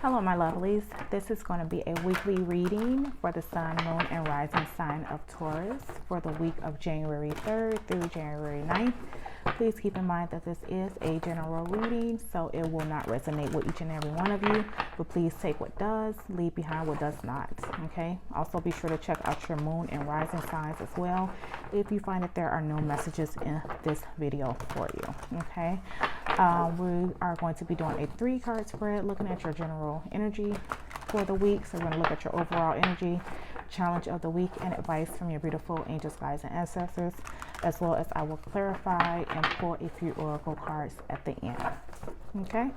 Hello, my lovelies. This is going to be a weekly reading for the sun, moon, and rising sign of Taurus for the week of January 3rd through January 9th. Please keep in mind that this is a general reading, so it will not resonate with each and every one of you, but please take what does, leave behind what does not, okay? Also, be sure to check out your moon and rising signs as well if you find that there are no messages in this video for you, okay? We are going to be doing a 3-card spread looking at your general energy for the week. So we're going to look at your overall energy, challenge of the week, and advice from your beautiful angels, guides, and ancestors, as well as I will clarify and pull a few oracle cards at the end. Okay,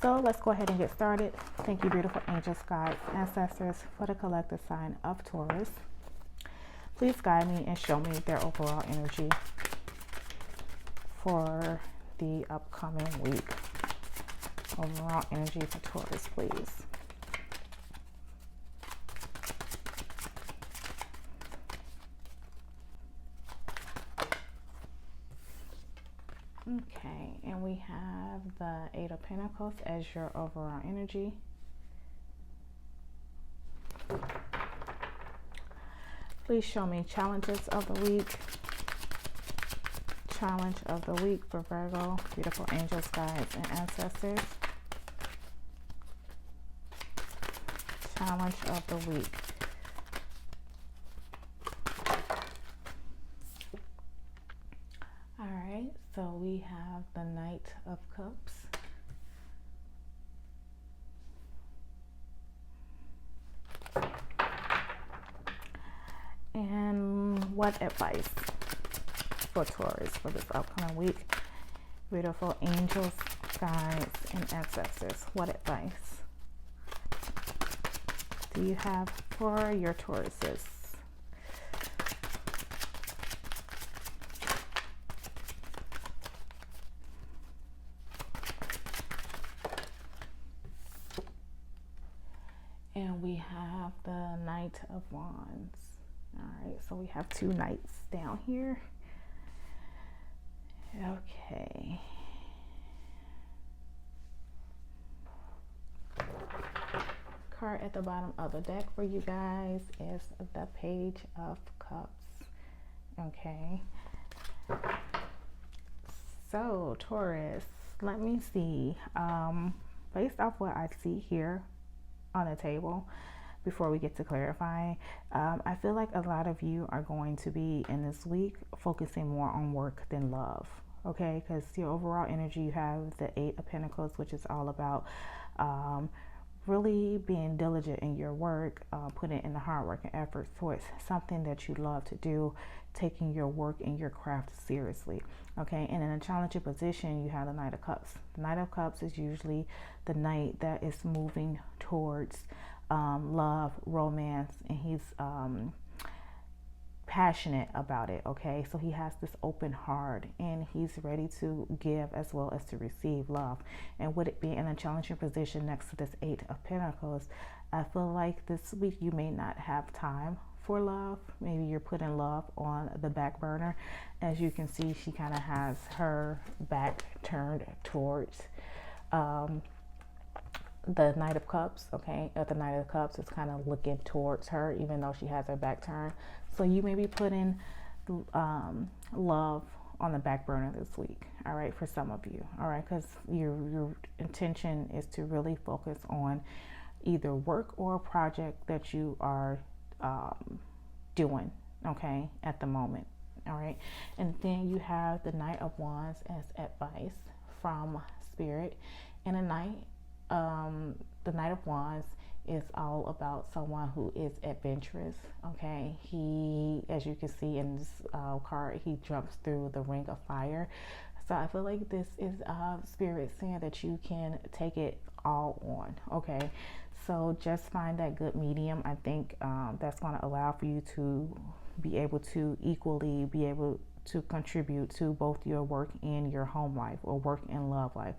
so let's go ahead and get started. Thank you, beautiful angels, guides, ancestors, for the collective sign of Taurus. Please guide me and show me their overall energy for the upcoming week. Overall energy for Taurus, please. Okay, and we have the 8 of Pentacles as your overall energy. Please show me challenges of the week. Challenge of the week for Virgo, beautiful angels, guides, and ancestors. Challenge of the week. All right, so we have the Knight of Cups. And what advice for Taurus for this upcoming week? Beautiful angels, guides, and ancestors. What advice do you have for your Tauruses? And we have the Knight of Wands. All right, so we have 2 knights down here. Okay. Card at the bottom of the deck for you guys is the Page of Cups. Okay. So, Taurus, let me see. Based off what I see here on the table, before we get to clarifying, I feel like a lot of you are going to be in this week focusing more on work than love. Okay, because your overall energy, you have the 8 of Pentacles, which is all about really being diligent in your work, putting in the hard work and effort towards something that you love to do, taking your work and your craft seriously. Okay, and in a challenging position, you have the Knight of Cups. The Knight of Cups is usually the knight that is moving towards love, romance, and he's passionate about it. Okay, so he has this open heart and he's ready to give as well as to receive love. And would it be in a challenging position next to this 8 of Pentacles, I feel like this week you may not have time for love. Maybe you're putting love on the back burner. As you can see, she kind of has her back turned towards the Knight of Cups. Okay, the Knight of Cups is kind of looking towards her even though she has her back turned. So you may be putting love on the back burner this week, all right, for some of you, all right, because your intention is to really focus on either work or a project that you are doing, okay, at the moment, all right. And then you have the Knight of Wands as advice from Spirit. And the Knight of Wands is all about someone who is adventurous. Okay, he, as you can see in this card, he jumps through the ring of fire. So I feel like this is Spirit saying that you can take it all on. Okay, so just find that good medium. I think that's going to allow for you to be able to equally be able to contribute to both your work and your home life, or work and love life.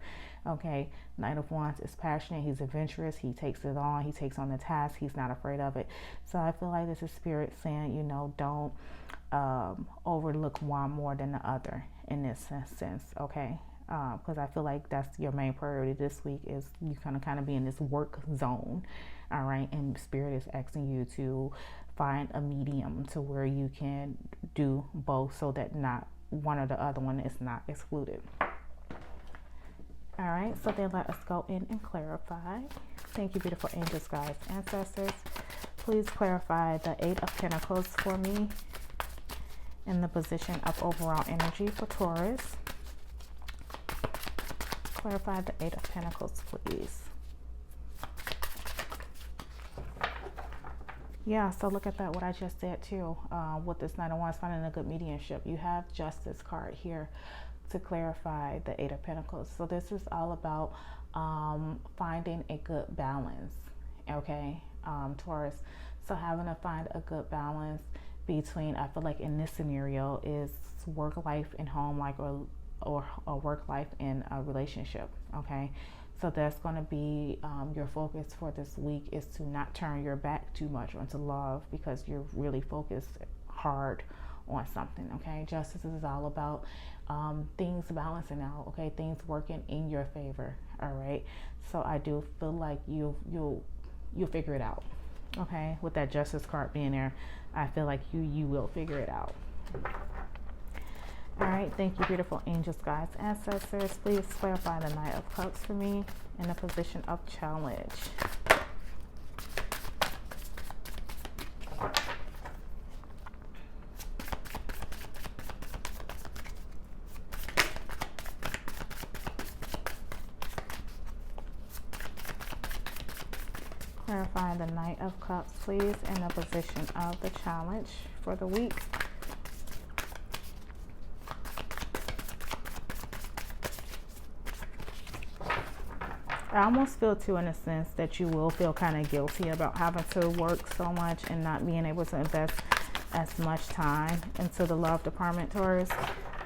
Okay, Knight of Wands is passionate, he's adventurous, he takes it on, he takes on the task, he's not afraid of it. So I feel like this is Spirit saying, you know, don't overlook one more than the other in this sense. Okay, because I feel like that's your main priority this week, is you kind of be in this work zone. All right, and Spirit is asking you to find a medium to where you can do both, so that not one or the other one is not excluded. All right, so then let us go in and clarify. Thank you, beautiful angels, guides, ancestors. Please clarify the Eight of Pentacles for me in the position of overall energy for Taurus. Clarify the Eight of Pentacles, please. Yeah, so look at that, what I just said too. With this Knight of Wands, finding a good mediumship. You have Justice card here to clarify the Eight of Pentacles. So this is all about finding a good balance, okay, Taurus. So having to find a good balance between, I feel like in this scenario, is work life and home life, or work life and a relationship, okay? So that's going to be your focus for this week, is to not turn your back too much onto love, because you're really focused hard on something, okay? Justice is all about things balancing out, okay? Things working in your favor, all right? So I do feel like you'll figure it out, okay? With that Justice card being there, I feel like you will figure it out. All right, thank you, beautiful angels, guides, ancestors. Please clarify the Knight of Cups for me in the position of challenge. Clarify the Knight of Cups, please, in the position of the challenge for the week. I almost feel too, in a sense, that you will feel kind of guilty about having to work so much and not being able to invest as much time into the love department, Taurus.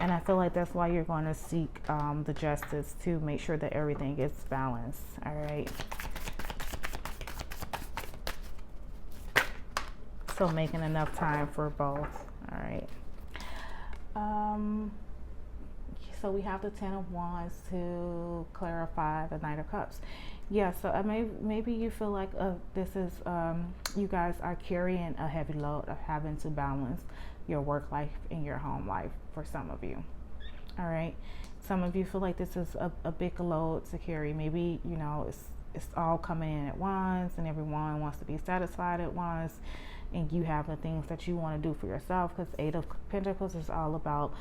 And I feel like that's why you're going to seek the justice, to make sure that everything is balanced. All right. So making enough time for both. All right. So we have the Ten of Wands to clarify the Knight of Cups. Yeah, so maybe you feel like this is, you guys are carrying a heavy load of having to balance your work life and your home life for some of you. All right. Some of you feel like this is a big load to carry. Maybe, you know, it's all coming in at once, and everyone wants to be satisfied at once. And you have the things that you want to do for yourself, because Eight of Pentacles is all about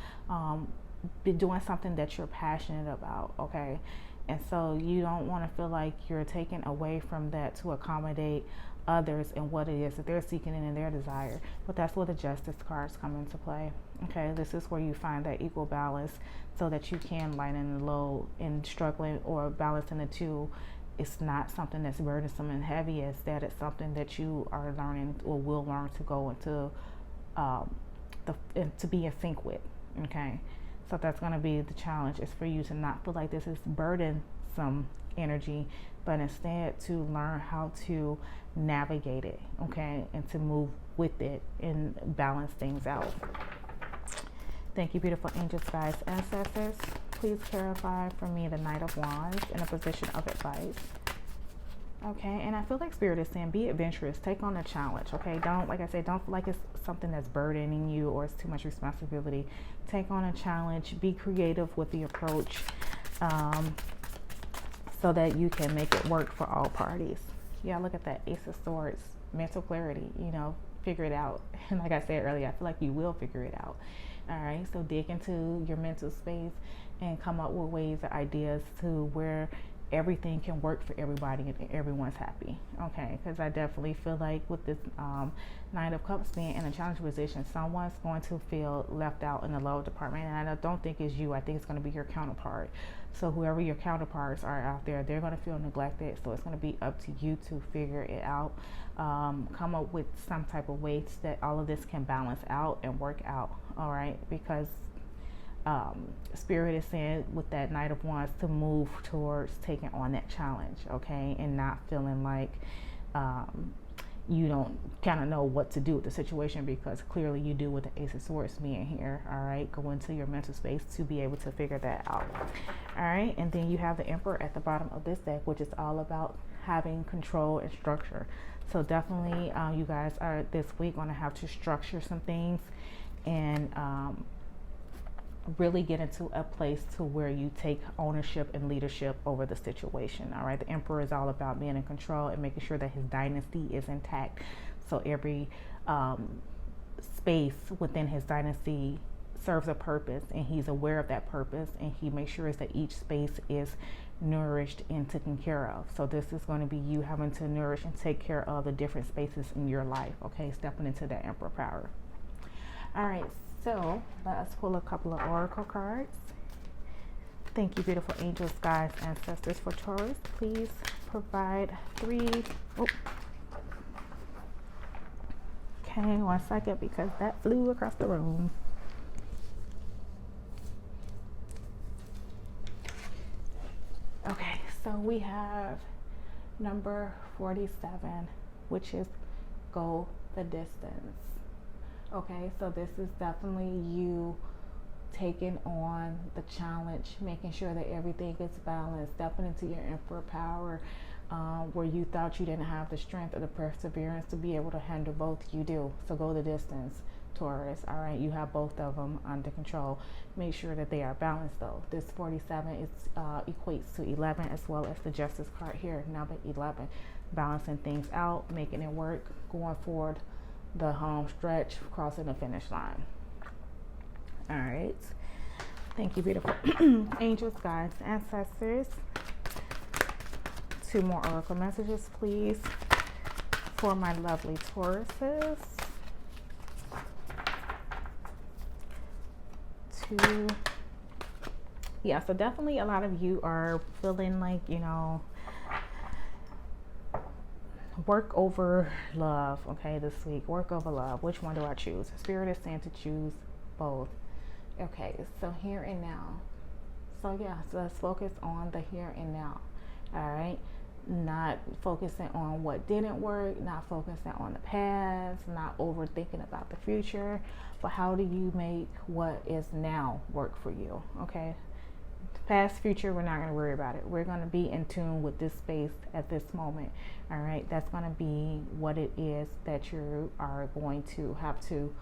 be doing something that you're passionate about, okay? And so you don't want to feel like you're taken away from that to accommodate others and what it is that they're seeking in their desire. But that's where the Justice cards come into play, okay? This is where you find that equal balance, so that you can lighten the load. In struggling or balancing the two, it's not something that's burdensome and heavy as that. It's something that you are learning, or will learn, to go into to be in sync with, okay? So that's going to be the challenge, is for you to not feel like this is burdensome energy, but instead to learn how to navigate it, okay, and to move with it and balance things out. Thank you, beautiful angels, guides, ancestors. Please clarify for me the Knight of Wands in a position of advice. Okay, and I feel like Spirit is saying, be adventurous, take on a challenge, okay? Don't, like I said, don't feel like it's something that's burdening you or it's too much responsibility. Take on a challenge, be creative with the approach, so that you can make it work for all parties. Yeah, look at that Ace of Swords, mental clarity, you know, figure it out. And like I said earlier, I feel like you will figure it out. All right, so dig into your mental space and come up with ways or ideas to where everything can work for everybody and everyone's happy, okay? Because I definitely feel like with this Nine of Cups being in a challenging position, someone's going to feel left out in the love department, and I don't think it's you. I think it's going to be your counterpart. So whoever your counterparts are out there, they're going to feel neglected, so it's going to be up to you to figure it out. Come up with some type of ways that all of this can balance out and work out, all right? Because Spirit is saying with that Knight of Wands to move towards taking on that challenge, okay, and not feeling like you don't kind of know what to do with the situation, because clearly you do with the Ace of Swords being here. All right, go into your mental space to be able to figure that out. All right, and then you have the Emperor at the bottom of this deck, which is all about having control and structure. So definitely you guys are this week going to have to structure some things and really get into a place to where you take ownership and leadership over the situation. All right, the Emperor is all about being in control and making sure that his dynasty is intact. So every space within his dynasty serves a purpose, and he's aware of that purpose, and he makes sure that each space is nourished and taken care of. So this is going to be you having to nourish and take care of the different spaces in your life. Okay, stepping into that Emperor power. All right, so let's pull a couple of oracle cards. Thank you, beautiful angels, guides, ancestors. For Taurus, please provide 3. Oh. Okay, 1 second, because that flew across the room. Okay, so we have number 47, which is go the distance. Okay, so this is definitely you taking on the challenge, making sure that everything is balanced, stepping into your Emperor power, where you thought you didn't have the strength or the perseverance to be able to handle both. You do. So go the distance, Taurus. All right, you have both of them under control. Make sure that they are balanced, though. This 47 is equates to 11, as well as the Justice card here, number 11. Balancing things out, making it work, going forward the home stretch, crossing the finish line. All right, thank you, beautiful angels, guides, ancestors. 2 more oracle messages, please, for my lovely Tauruses. 2. Yeah, so definitely a lot of you are feeling like, you know, work over love. Okay, this week, work over love. Which one do I choose? Spirit is saying to choose both. Okay, so here and now. So yeah, so let's focus on the here and now. All right, not focusing on what didn't work, not focusing on the past, not overthinking about the future, but how do you make what is now work for you? Okay, past, future, we're not going to worry about it. We're going to be in tune with this space at this moment. All right, that's going to be what it is that you are going to have to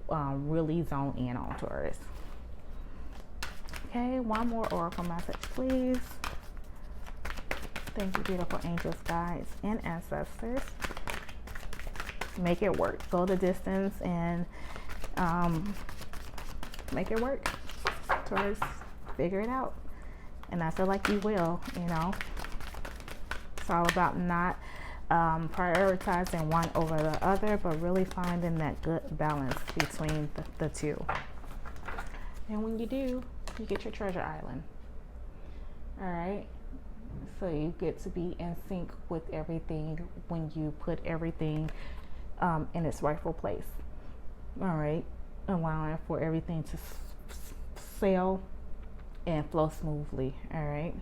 really zone in on, Taurus. Okay, 1 more oracle message, please. Thank you, beautiful angels, guides, and ancestors. Make it work. Go the distance and make it work, Taurus. Figure it out. And I feel like you will, you know. It's all about not prioritizing one over the other, but really finding that good balance between the two. And when you do, you get your treasure island. All right. So you get to be in sync with everything when you put everything in its rightful place. All right. Allowing for everything to sail and flow smoothly. All right.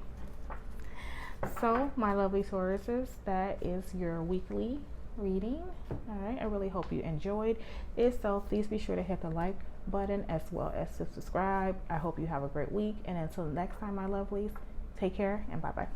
So my lovely Tauruses, that is your weekly reading. All right, I really hope you enjoyed it. So please be sure to hit the like button as well as to subscribe. I hope you have a great week, and until next time, my lovelies, take care and bye bye.